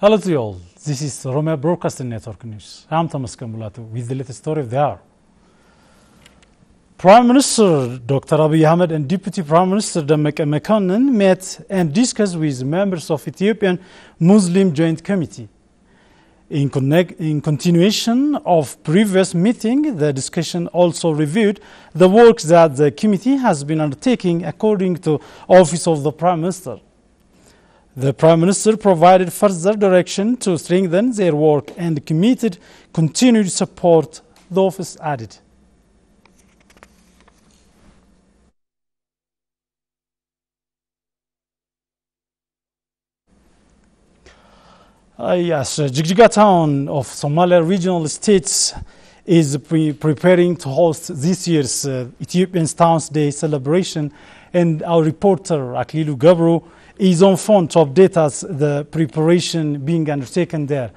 Hello to you all. This is Romeo Broadcasting Network News. I'm Thomas Kamulato with the latest story of the hour. Prime Minister Dr. Abiy Ahmed and Deputy Prime Minister Dammaqe Mokonnin met and discussed with members of Ethiopian Muslim Joint Committee. In continuation of previous meeting, the discussion also reviewed the work that the committee has been undertaking according to Office of the Prime Minister. The Prime Minister provided further direction to strengthen their work and committed continued support, the office added. Yes, Jigjiga town of Somalia regional states is preparing to host this year's Ethiopian Towns Day celebration, and our reporter Aklilu Gabru is on phone to update us the preparation being undertaken there.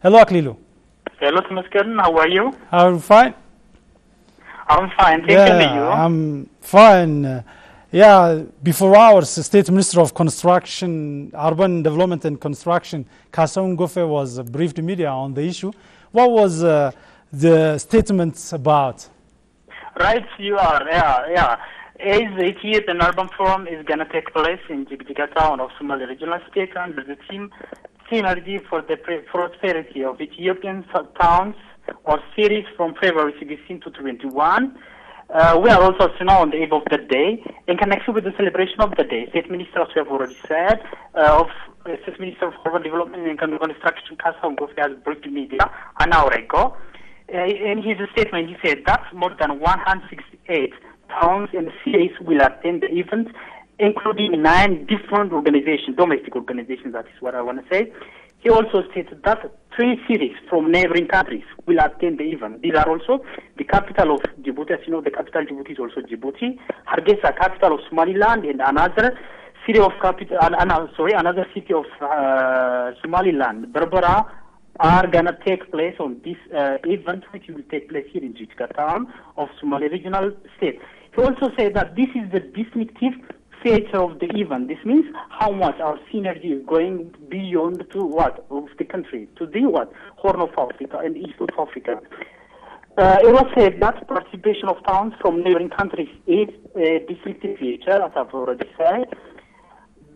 Hello, Aklilu. Hello, Thomas. How are you? Are you fine? I'm fine. Thank you. I'm fine. Before hours, State Minister of Construction, Urban Development and Construction, Kasaun Gofe, was briefed media on the issue. What was the statement about? Right, you are. As the Ethiopian Urban Forum is going to take place in Jigjiga town of Somali Regional State under the theme Synergy for the Prosperity of Ethiopian Towns, or series from February 16 to 21. We are also now on the eve of the day. In connection with the celebration of the day, State Minister, as we have already said, of State Minister of Urban Development and Construction, Kasaun Gofe, has briefed media an hour ago. In his statement, he said that more than 168 towns and cities will attend the event, including 9 different organizations, domestic organizations, that is what I want to say. He also stated that 3 cities from neighboring countries will attend the event. These are also the capital of Djibouti. As you know, the capital of Djibouti is also Djibouti. Hargeisa, capital of Somaliland, and another city of another city of Somaliland, Berbera, are going to take place on this event, which will take place here in Jigjiga town of Somali Regional State. He also said that this is the distinctive feature of the event. This means how much our synergy is going beyond to what of the country, to the what Horn of Africa and East of Africa. It was said that participation of towns from neighboring countries is a distinctive feature, as I've already said.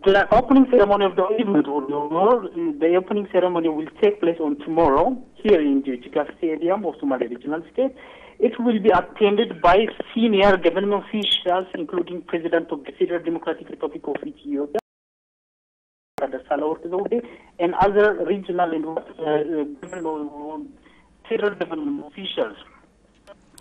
The opening ceremony of the event, the opening ceremony will take place on tomorrow here in Jigjiga Stadium of Somali Regional State. It will be attended by senior government officials, including President of the Federal Democratic Republic of Ethiopia, and other regional and federal government officials.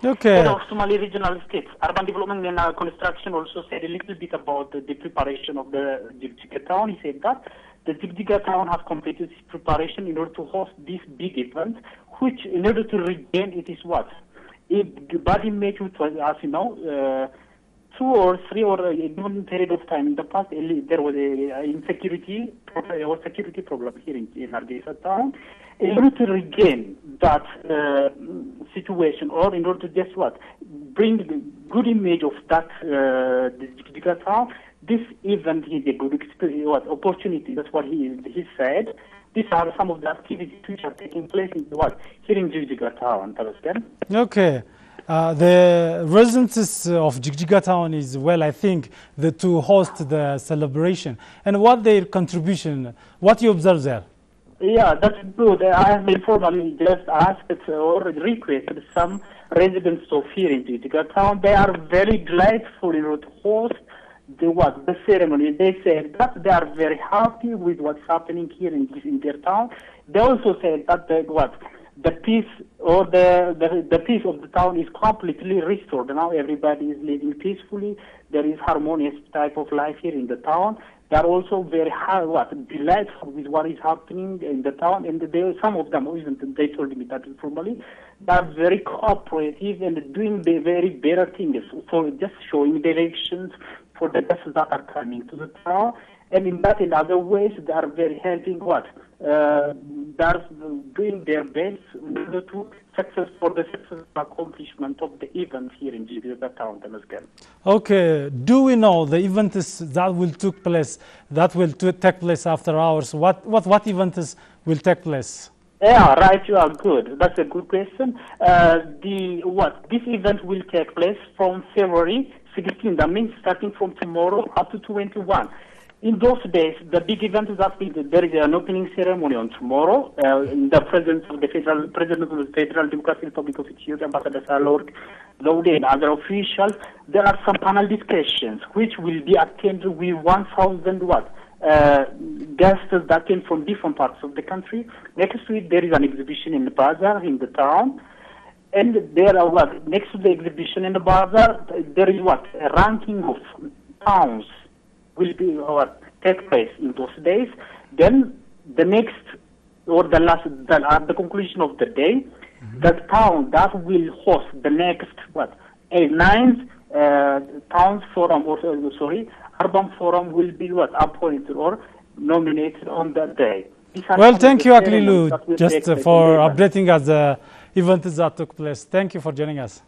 Okay. Head of Somali Regional States, Urban Development and Construction also said a little bit about the preparation of the Jigjiga town. He said that the Jigjiga town has completed its preparation in order to host this big event, which in order to regain it is what? A body image, which was, as you know, 2 or 3 or a given period of time in the past, there was a insecurity or security problem here in Hargeisa town. In order to regain that situation, or in order to just what, bring the good image of that Jigjiga town, this event is a good opportunity. That's what he said. These are some of the activities which are taking place in here in Jigjiga town. Okay. The residents of Jigjiga town is, well, I think, to host the celebration. And what their contribution, what you observe there? Yeah, that's good. I have informally just asked or requested some residents of here in Jigjiga town. They are very grateful to host the ceremony. They said that they are very happy with what's happening here in their town. They also said that the peace or the peace of the town is completely restored. Now everybody is living peacefully. There is harmonious type of life here in the town. They are also very delightful with what is happening in the town, and some of them, even they told me that informally, they are very cooperative and doing the very better things for just showing directions for the guests that are coming to the town, and in other ways they are very helping they are doing their best in order to successful accomplishment of the event here in Jibiga town. Okay, do we know the event that will take place after hours? What event will take place? Yeah, right. You are good. That's a good question. This event will take place from February 16. That means starting from tomorrow up to 21. In those days, the big event is that there is an opening ceremony on tomorrow in the presence of the President of the Federal Democratic Republic of Ethiopia, Ambassador Sahle-Work Zewde, and other officials. There are some panel discussions which will be attended with 1,000 guests that came from different parts of the country. Next week, there is an exhibition in the bazaar in the town. And there are next to the exhibition in the bazaar, there is a ranking of towns will be take place in those days. Then the next or the last, at the conclusion of the day, the town that will host the next nine towns forum urban forum will be appointed or nominated on that day. Well, thank you, Aklilu, just for updating us the events that took place. Thank you for joining us.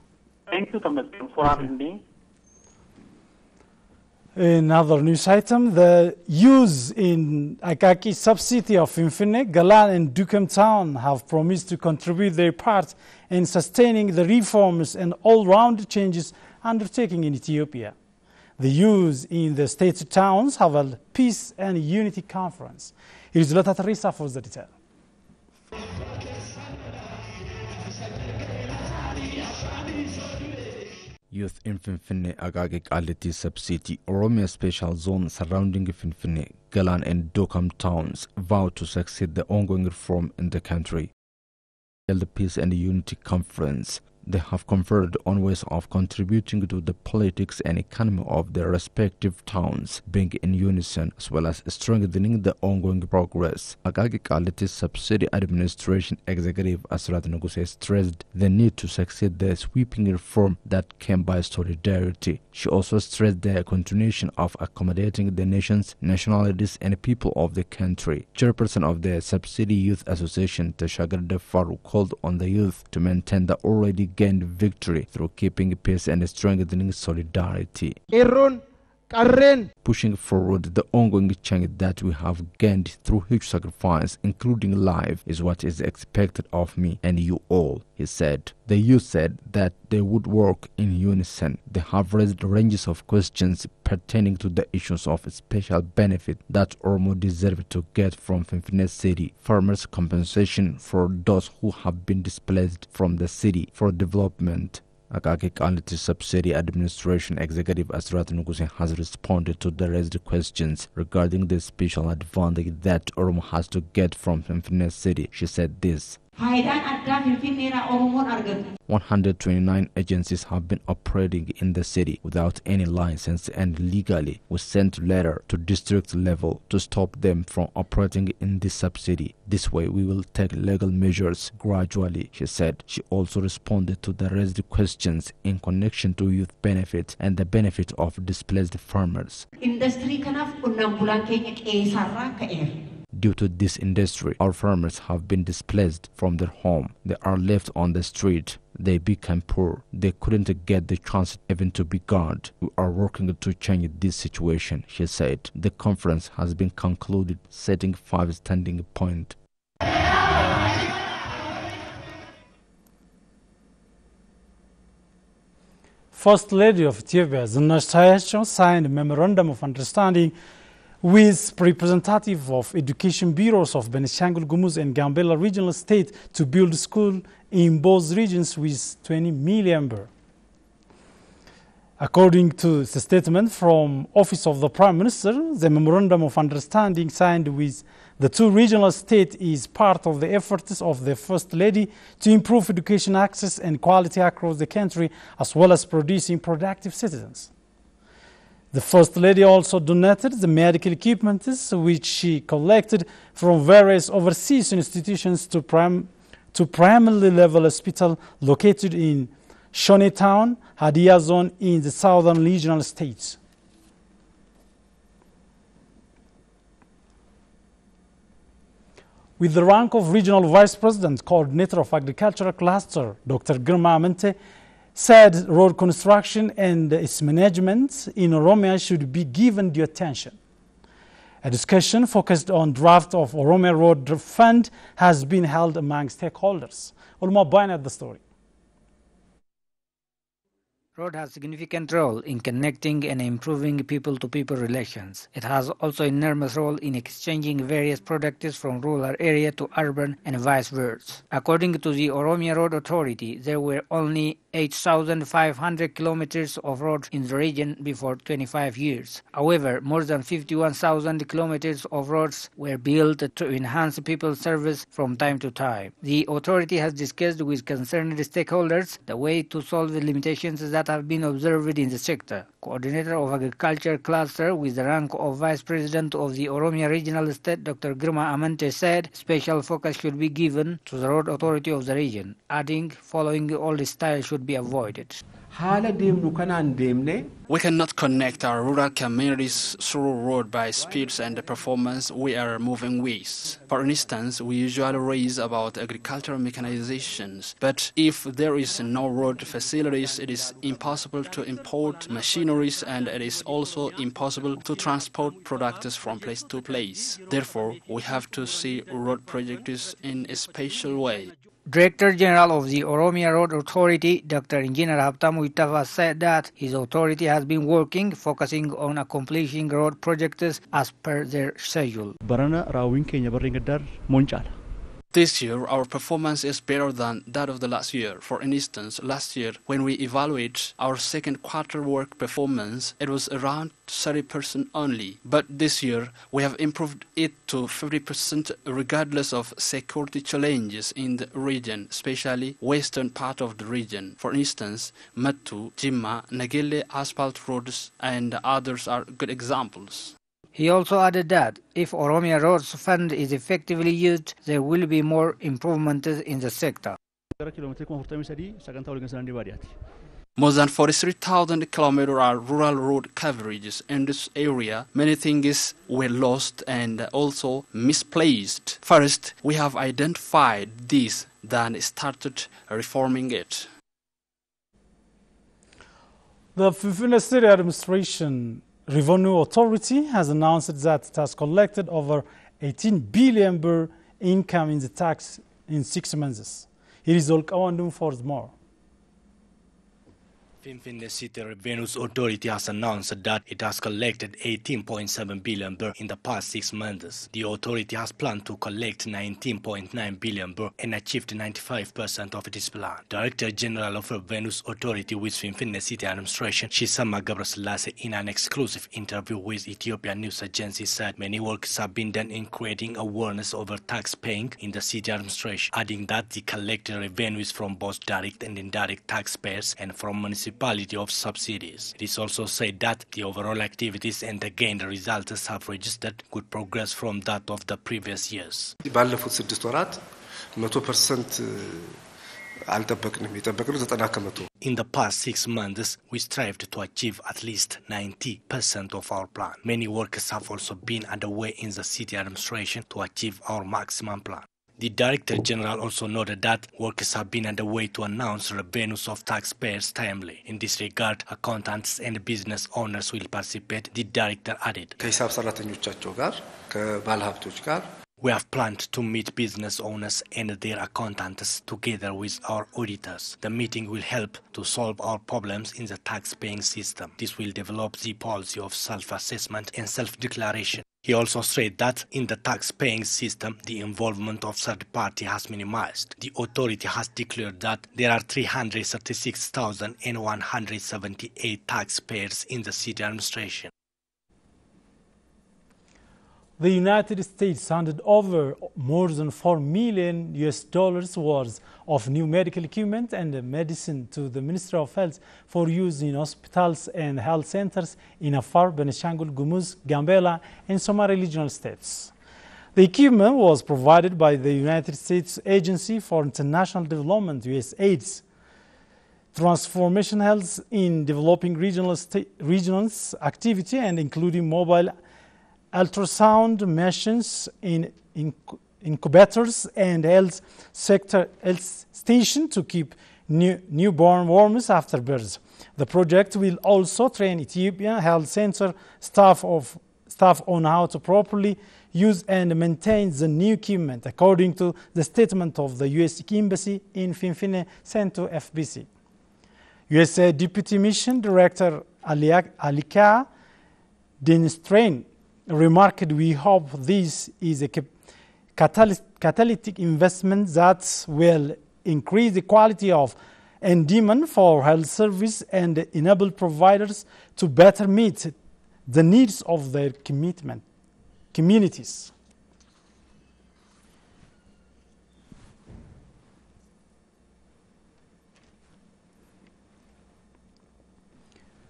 Thank you, Thomas, for having me. Another news item, the youth in Akaki sub-city of Finfinne, Galan and Dukem town have promised to contribute their part in sustaining the reforms and all-round changes undertaken in Ethiopia. The youth in the state towns have a peace and unity conference. It is Lota Teresa for the detail. Youth in Finfinne, Agage Kaliti sub-city, Oromia special zone surrounding Finfinne, Galan and Dokam towns vow to succeed the ongoing reform in the country. The Peace and Unity Conference, they have conferred on ways of contributing to the politics and economy of their respective towns, being in unison as well as strengthening the ongoing progress. Agage Kaliti Subsidy Administration Executive Asrat Nuguse stressed the need to succeed the sweeping reform that came by solidarity. She also stressed the continuation of accommodating the nation's nationalities and people of the country. Chairperson of the Subsidy Youth Association, Tashagar Defaru, called on the youth to maintain the already gained victory through keeping peace and strengthening solidarity. Pushing forward the ongoing change that we have gained through huge sacrifice, including life, is what is expected of me and you all, he said. The youth said that they would work in unison. They have raised ranges of questions pertaining to the issues of special benefit that Oromo deserve to get from Finfinne city, farmers' compensation for those who have been displaced from the city, for development. Akaki Kaliti Subsidy Administration Executive Asrat Nuguse has responded to the raised questions regarding the special advantage that Oromo has to get from Finfinne city. She said this: 129 agencies have been operating in the city without any license and legally. We sent a letter to district level to stop them from operating in this subsidy. This way we will take legal measures gradually, she said. She also responded to the raised questions in connection to youth benefit and the benefit of displaced farmers. Due to this industry, our farmers have been displaced from their home. They are left on the street. They become poor. They couldn't get the chance even to be guarded. We are working to change this situation, she said. The conference has been concluded, setting 5 standing points. First Lady of Ethiopia, Zinash Tayacho, signed a memorandum of understanding with representative of education bureaus of Benishangul Gumuz and Gambela regional state to build school in both regions with 20 million birr. According to the statement from Office of the Prime Minister, the memorandum of understanding signed with the 2 regional states is part of the efforts of the First Lady to improve education access and quality across the country, as well as producing productive citizens. The First Lady also donated the medical equipment which she collected from various overseas institutions to primary level hospital located in Shone Town, Hadia Zone in the southern regional states. With the rank of Regional Vice President, Coordinator of Agricultural Cluster, Dr. Girma Amente, said road construction and its management in Oromia should be given due attention. A discussion focused on draft of Oromia Road Fund has been held among stakeholders. Ulma Bain at the story. Road has a significant role in connecting and improving people-to-people relations. It has also an enormous role in exchanging various products from rural area to urban and vice versa. According to the Oromia Road Authority, there were only 8,500 kilometers of road in the region before 25 years. However, more than 51,000 kilometers of roads were built to enhance people's service from time to time. The authority has discussed with concerned stakeholders the way to solve the limitations that have been observed in the sector. Coordinator of Agriculture Cluster with the rank of Vice President of the Oromia Regional State, Dr. Girma Amente, said special focus should be given to the road authority of the region, adding following old style should be avoided. We cannot connect our rural communities through road by speeds and performance we are moving with. For instance, we usually raise about agricultural mechanizations, but if there is no road facilities, it is impossible to import machineries and it is also impossible to transport products from place to place. Therefore, we have to see road projects in a special way. Director General of the Oromia Road Authority, Dr. Engineer Habtamu Itafa, said that his authority has been working, focusing on accomplishing road projects as per their schedule. This year, our performance is better than that of the last year. For instance, last year, when we evaluate our second quarter work performance, it was around 30% only. But this year, we have improved it to 50% regardless of security challenges in the region, especially western part of the region. For instance, Mattu, Jimma, Nagelle asphalt roads and others are good examples. He also added that if Oromia Roads Fund is effectively used, there will be more improvements in the sector. More than 43,000 kilometers are rural road coverages. In this area, many things were lost and also misplaced. First, we have identified this, then started reforming it. The Finfinne City Administration Revenue Authority has announced that it has collected over 18 billion birr income in the tax in 6 months. Here is Olkawandum for more. Finfinne City Revenue Authority has announced that it has collected 18.7 billion birr in the past 6 months. The authority has planned to collect 19.9 billion birr and achieved 95% of its plan. Director General of Revenue Authority with Finfinne City Administration, Shisama Gabrasilase, in an exclusive interview with Ethiopian news agency, said many works have been done in creating awareness over tax paying in the city administration, adding that the collected revenues from both direct and indirect taxpayers and from municipalities of subsidies. It is also said that the overall activities and again the results have registered good progress from that of the previous years. ባለፉት 6 ወራት 100% አልጠበቅንም የተጠበቅነው 90%. In the past 6 months, we strived to achieve at least 90% of our plan. Many works have also been underway in the city administration to achieve our maximum plan. The Director General also noted that works have been underway to announce revenues of taxpayers timely. In this regard, accountants and business owners will participate, the Director added. We have planned to meet business owners and their accountants together with our auditors. The meeting will help to solve our problems in the tax-paying system. This will develop the policy of self-assessment and self-declaration. He also said that in the tax-paying system, the involvement of third party has minimized. The authority has declared that there are 336,178 taxpayers in the city administration. The United States handed over more than $4 million worth of new medical equipment and medicine to the Ministry of Health for use in hospitals and health centers in Afar, Benishangul Gumuz, Gambela, and Somali regional states. The equipment was provided by the United States Agency for International Development, USAID. Transformation Health in developing regions activity and including mobile ultrasound machines in incubators and health station to keep newborn worms after birth. The project will also train Ethiopian Health Center staff on how to properly use and maintain the new equipment, according to the statement of the U.S. Embassy in Finfinne sent to FBC. USA Deputy Mission Director Alika Denstrain remarked, "We hope this is a catalytic investment that will increase the quality of and demand for health service and enable providers to better meet the needs of their communities."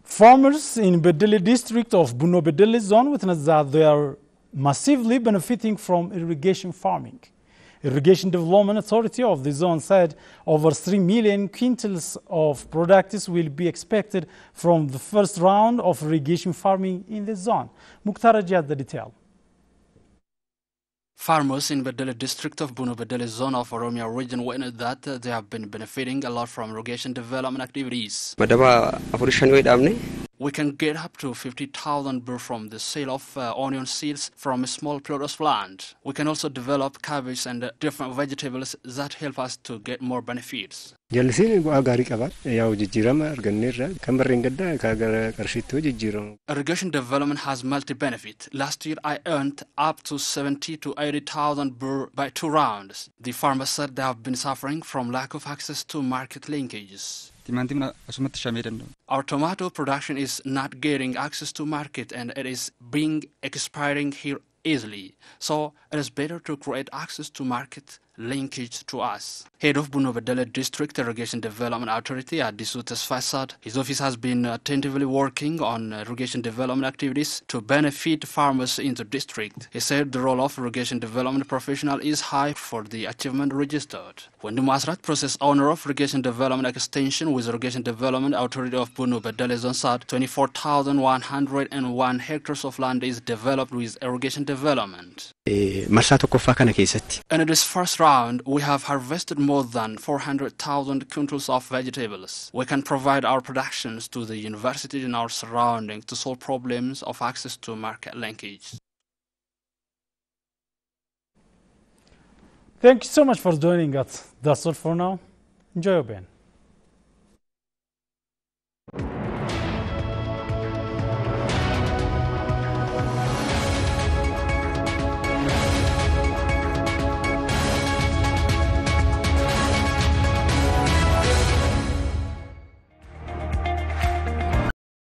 Farmers in Bedele district of Buno Bedele zone witnessed that they are massively benefiting from irrigation farming. Irrigation Development Authority of the zone said over 3 million quintals of products will be expected from the first round of irrigation farming in the zone. Mukhtar had the detail. Farmers in Bedele district of Buno Bedele zone of Oromia region witnessed that they have been benefiting a lot from irrigation development activities. We can get up to 50,000 birr from the sale of onion seeds from a small plot of land. We can also develop cabbage and different vegetables that help us to get more benefits. Irrigation development has multi-benefit. Last year I earned up to 70 to 80,000 birr by 2 rounds. The farmers said they have been suffering from lack of access to market linkages. Our tomato production is not getting access to market and it is being expiring here easily. So it is better to create access to market linkage to us. Head of Buno Bedele District Irrigation Development Authority, Adisu Tesfaisad, his office has been attentively working on irrigation development activities to benefit farmers in the district. He said the role of irrigation development professional is high for the achievement registered. Wendu Masrat, process owner of irrigation development extension with Irrigation Development Authority of Buno Bedele Zone said 24,101 hectares of land is developed with irrigation development. In this first round, we have harvested more than 400,000 quintals of vegetables. We can provide our productions to the universities in our surroundings to solve problems of access to market linkage. Thank you so much for joining us. That's all for now. Enjoy your OBN.